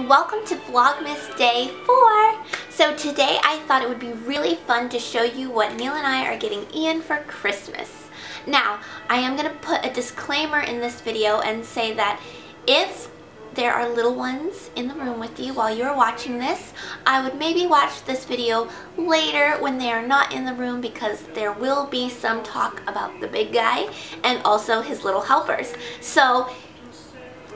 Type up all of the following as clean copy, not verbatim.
and welcome to Vlogmas Day 4. So today I thought it would be really fun to show you what Neil and I are getting Ian for Christmas. Now, I am going to put a disclaimer in this video and say that if there are little ones in the room with you while you're watching this, I would maybe watch this video later when they are not in the room, because there will be some talk about the big guy and also his little helpers. So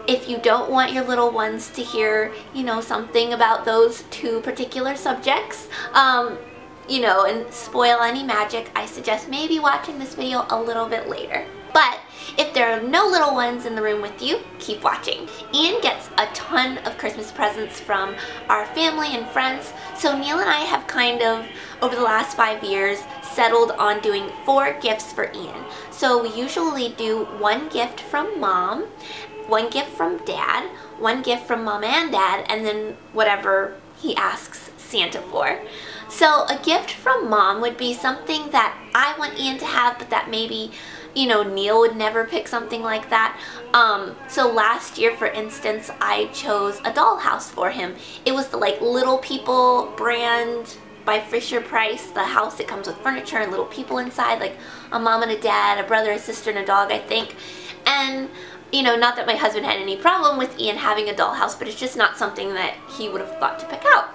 if you don't want your little ones to hear, something about those two particular subjects, and spoil any magic, I suggest maybe watching this video a little bit later. But if there are no little ones in the room with you, keep watching. Ian gets a ton of Christmas presents from our family and friends, so Neil and I have kind of, over the last 5 years, settled on doing 4 gifts for Ian. So we usually do 1 gift from Mom, 1 gift from Dad, 1 gift from Mom and Dad, and then whatever he asks Santa for. So a gift from Mom would be something that I want Ian to have, but that maybe, Neil would never pick something like that. So last year, for instance, I chose a dollhouse for him. It was the Little People brand by Fisher Price, the house that comes with furniture and little people inside, like a mom and a dad, a brother, a sister, and a dog, I think. And not that my husband had any problem with Ian having a dollhouse, but it's just not something that he would have thought to pick out.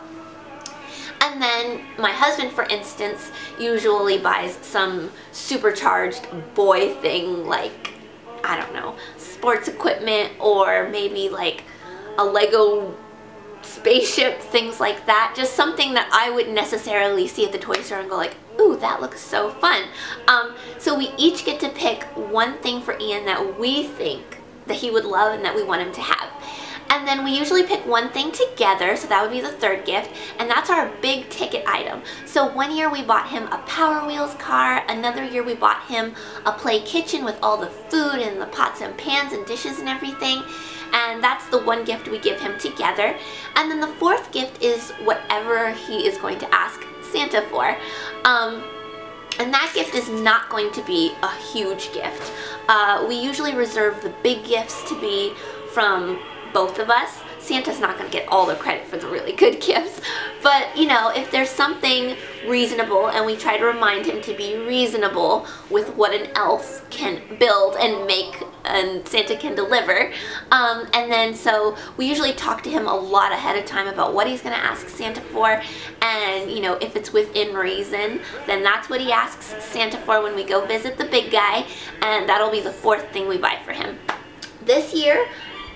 And then my husband, for instance, usually buys some supercharged boy thing, like, I don't know, sports equipment, or maybe like a Lego spaceship, things like that. Just something that I wouldn't necessarily see at the toy store and go like, ooh, that looks so fun. So we each get to pick 1 thing for Ian that we think that he would love and that we want him to have. And then we usually pick 1 thing together, so that would be the 3rd gift, and that's our big ticket item. So one year we bought him a Power Wheels car, another year we bought him a play kitchen with all the food and the pots and pans and dishes and everything, and that's the 1 gift we give him together. And then the 4th gift is whatever he is going to ask Santa for. And that gift is not going to be a huge gift. We usually reserve the big gifts to be from both of us. Santa's not going to get all the credit for the really good gifts, but if there's something reasonable, and we try to remind him to be reasonable with what an elf can build and make and Santa can deliver, and then so we usually talk to him a lot ahead of time about what he's going to ask Santa for, and if it's within reason, then that's what he asks Santa for when we go visit the big guy, and that'll be the 4th thing we buy for him. This year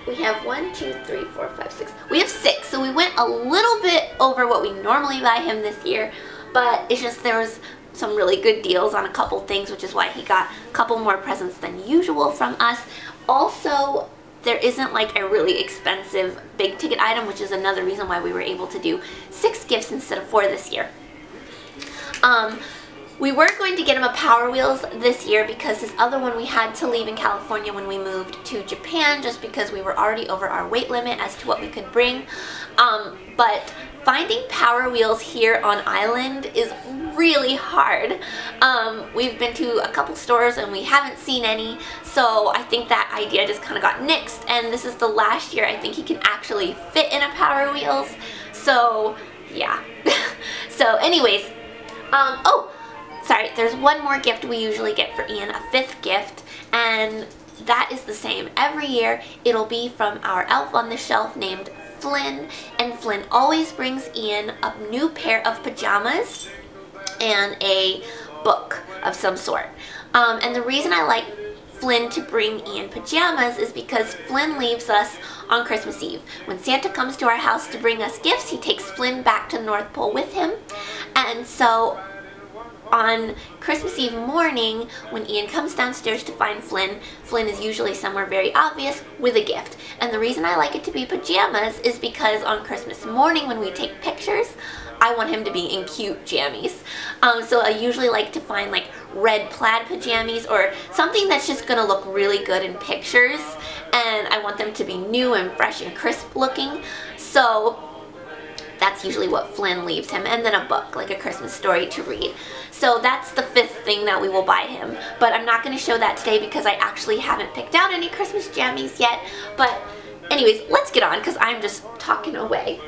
we have 1, 2, 3, 4, 5, 6. We have 6, so we went a little bit over what we normally buy him this year, but it's just there was some really good deals on a couple things, which is why he got a couple more presents than usual from us. Also, there isn't like a really expensive big ticket item, which is another reason why we were able to do 6 gifts instead of 4 this year. We were going to get him a Power Wheels this year because his other one we had to leave in California when we moved to Japan, just because we were already over our weight limit as to what we could bring. But finding Power Wheels here on island is really hard. We've been to a couple stores and we haven't seen any, so I think that idea just kind of got nixed, and this is the last year I think he can actually fit in a Power Wheels, so yeah. So anyways, oh, sorry, there's 1 more gift we usually get for Ian, a 5th gift, and that is the same every year. It'll be from our elf on the shelf named Flynn, and Flynn always brings Ian a new pair of pajamas and a book of some sort. And the reason I like Flynn to bring Ian pajamas is because Flynn leaves us on Christmas Eve. When Santa comes to our house to bring us gifts, he takes Flynn back to the North Pole with him, and so on Christmas Eve morning, when Ian comes downstairs to find Flynn, Flynn is usually somewhere very obvious with a gift. And the reason I like it to be pajamas is because on Christmas morning when we take pictures, I want him to be in cute jammies. So I usually like to find like red plaid pajamas or something that's just gonna look really good in pictures, and I want them to be new and fresh and crisp looking. So that's usually what Flynn leaves him, and then a book, like a Christmas story to read. So that's the 5th thing that we will buy him, but I'm not going to show that today because I actually haven't picked out any Christmas jammies yet, but anyways, let's get on because I'm just talking away.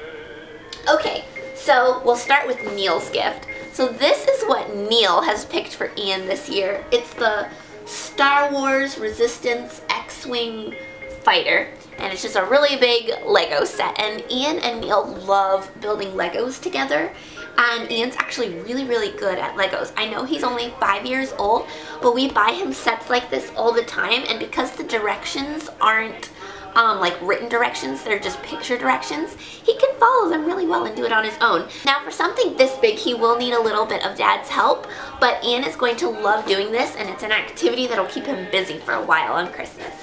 Okay, so we'll start with Neil's gift. So this is what Neil has picked for Ian this year. It's the Star Wars Resistance X-Wing fighter, and it's just a really big Lego set. And Ian and Neil love building Legos together, and Ian's actually really good at Legos. I know he's only 5 years old, but we buy him sets like this all the time, and because the directions aren't like written directions, they're just picture directions, he can follow them really well and do it on his own. Now for something this big, he will need a little bit of Dad's help, but Ian is going to love doing this, and it's an activity that'll keep him busy for a while on Christmas.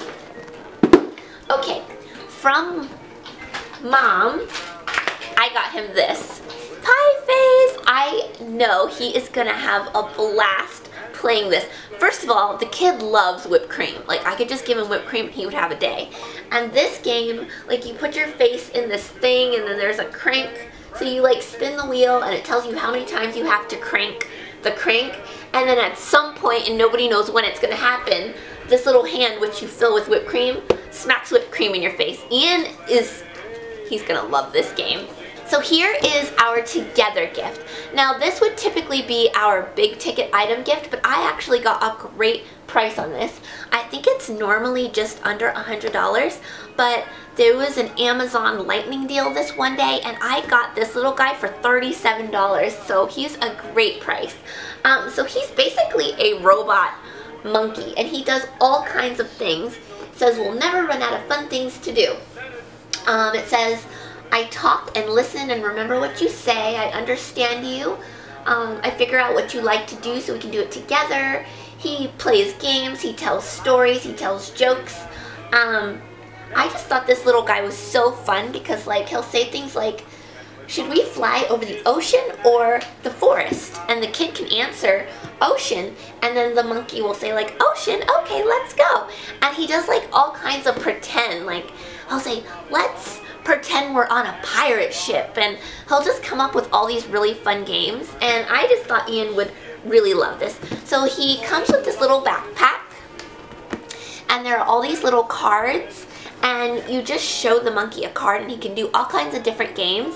Okay, from Mom, I got him this pie face. I know he is gonna have a blast playing this. First of all, the kid loves whipped cream. Like, I could just give him whipped cream and he would have a day. And this game, like, you put your face in this thing and then there's a crank. So you like spin the wheel and it tells you how many times you have to crank the crank. And then at some point, and nobody knows when it's gonna happen, this little hand, which you fill with whipped cream, smacks whipped cream in your face. Ian he's gonna love this game. So here is our together gift. Now this would typically be our big ticket item gift, but I actually got a great price on this. I think it's normally just under $100, but there was an Amazon lightning deal this one day, and I got this little guy for $37, so he's a great price. So he's basically a robot monkey, and he does all kinds of things. It says, we'll never run out of fun things to do. It says, I talk and listen and remember what you say. I understand you. I figure out what you like to do so we can do it together. He plays games. He tells stories. He tells jokes. I just thought this little guy was so fun because, like, he'll say things like, should we fly over the ocean or the forest? And the kid can answer ocean, and then the monkey will say, like, ocean, okay, let's go. And he does like all kinds of pretend. Like, he'll say, let's pretend we're on a pirate ship, and he'll just come up with all these really fun games, and I just thought Ian would really love this. So he comes with this little backpack, and there are all these little cards, and you just show the monkey a card and he can do all kinds of different games.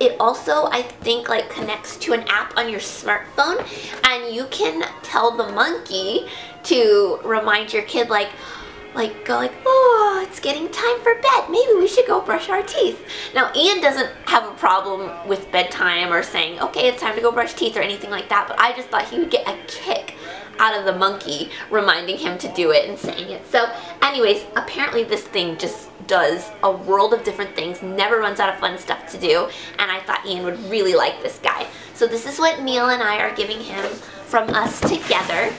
It also, I think, like connects to an app on your smartphone, and you can tell the monkey to remind your kid, go like, oh, it's getting time for bed. Maybe we should go brush our teeth. Now, Ian doesn't have a problem with bedtime or saying, okay, it's time to go brush teeth or anything like that, but I just thought he would get a kick out of the monkey reminding him to do it and saying it. So anyways, apparently this thing just does a world of different things, never runs out of fun stuff to do, and I thought Ian would really like this guy. So this is what Neil and I are giving him from us together.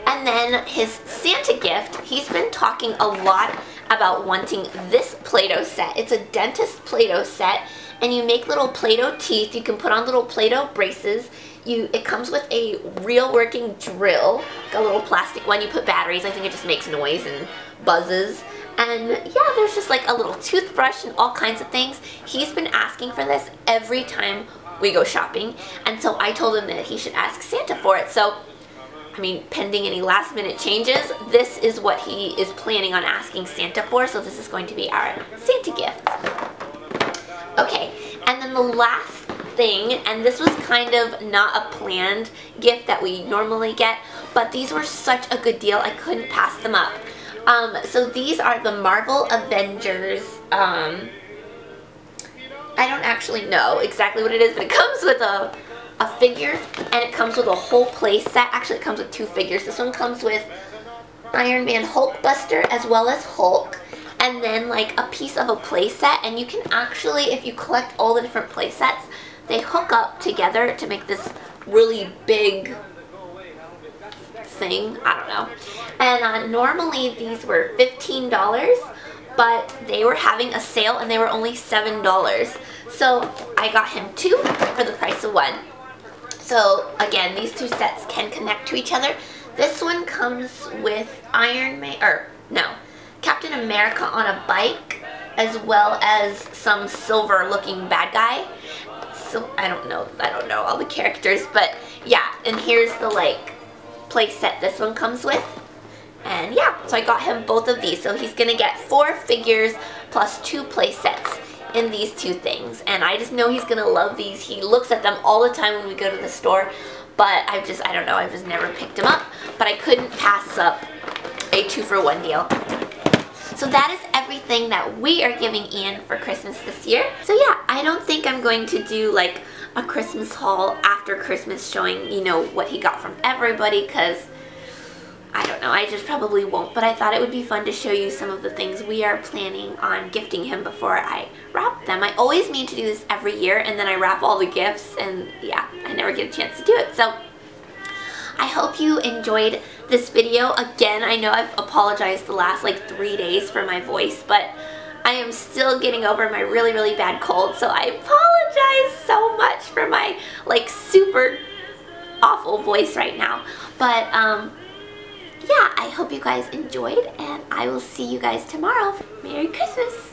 And then his Santa gift, he's been talking a lot about wanting this Play-Doh set. It's a dentist Play-Doh set, and you make little Play-Doh teeth. You can put on little Play-Doh braces. It comes with a real working drill, like a little plastic one. You put batteries. I think it just makes noise and buzzes. And yeah, there's just like a little toothbrush and all kinds of things. He's been asking for this every time we go shopping, and so I told him that he should ask Santa for it. So I mean, pending any last minute changes, this is what he is planning on asking Santa for, so this is going to be our Santa gift. Okay, and then the last thing, and this was kind of not a planned gift that we normally get, but these were such a good deal, I couldn't pass them up. So these are the Marvel Avengers, I don't actually know exactly what it is, but it comes with a figure, and it comes with a whole play set. Actually, it comes with two figures. This one comes with Iron Man Hulkbuster as well as Hulk, and then like a piece of a play set. And you can actually, if you collect all the different play sets, they hook up together to make this really big thing. I don't know. And normally these were $15, but they were having a sale and they were only $7. So I got him two for the price of one. So again, these two sets can connect to each other. This one comes with Captain America on a bike, as well as some silver looking bad guy. So I don't know all the characters, but yeah, and here's the like play set this one comes with. And yeah, so I got him both of these. So he's gonna get 4 figures plus 2 play sets in these 2 things. And I just know he's gonna love these. He looks at them all the time when we go to the store. But I don't know, I've just never picked him up. But I couldn't pass up a 2-for-1 deal. So that is everything that we are giving Ian for Christmas this year. So yeah, I don't think I'm going to do like a Christmas haul after Christmas showing, you know, what he got from everybody, because I don't know, I just probably won't. But I thought it would be fun to show you some of the things we are planning on gifting him before I wrap them. I always mean to do this every year, and then I wrap all the gifts, and yeah, I never get a chance to do it. So I hope you enjoyed this video. Again, I know I've apologized the last like 3 days for my voice, but I am still getting over my really, really bad cold, so I apologize so much for my like super awful voice right now. But yeah, I hope you guys enjoyed, and I will see you guys tomorrow. Merry Christmas!